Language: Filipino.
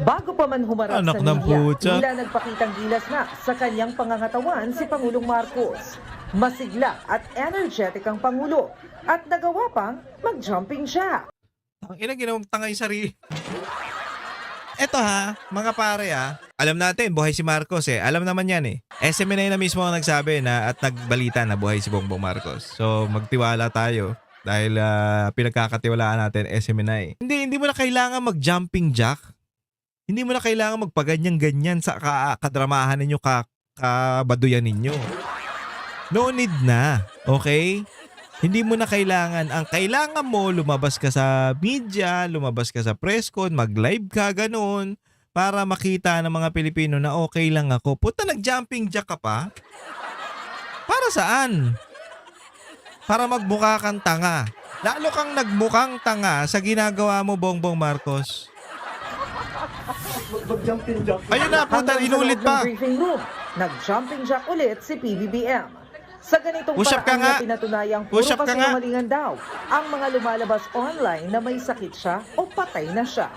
Bago pa man humarap Anak sa ng media, putya. tila nagpakitang gilas na sa kanyang pangangatawan si Pangulong Marcos. Masigla at energetic ang Pangulo at nagawa pang mag-jumping jack. Ang ina, ginawang tanga yung sarili. Eto ha, mga pare alam natin, buhay si Marcos eh. Alam naman yan eh. SMNI na mismo ang nagsabi na at nagbalita na buhay si Bongbong Marcos. So, magtiwala tayo dahil pinagkakatiwalaan natin SMNI. Hindi mo na kailangan mag-jumping jack. Hindi mo na kailangan magpaganyan-ganyan sa kadramahan ninyo, kabaduyan ninyo. No need na, okay? Hindi mo na kailangan. Ang kailangan mo, lumabas ka sa media, lumabas ka sa press con, mag-live ka, ganun, para makita ng mga Pilipino na okay lang ako. Puta, nag-jumping jack ka pa? Para saan? Para magmukha kang tanga. Lalo kang nagmukhang tanga sa ginagawa mo, Bongbong Marcos. Ayun na, puta, Hanggang sa inulit loob ng pa. briefing room, nag-jumping jack ulit si PBBM. Sa ganitong Push up ka paraan nga. na pinatunayang puro Push up ka nga. kasinungalingan daw ang mga lumalabas online na may sakit siya o patay na siya.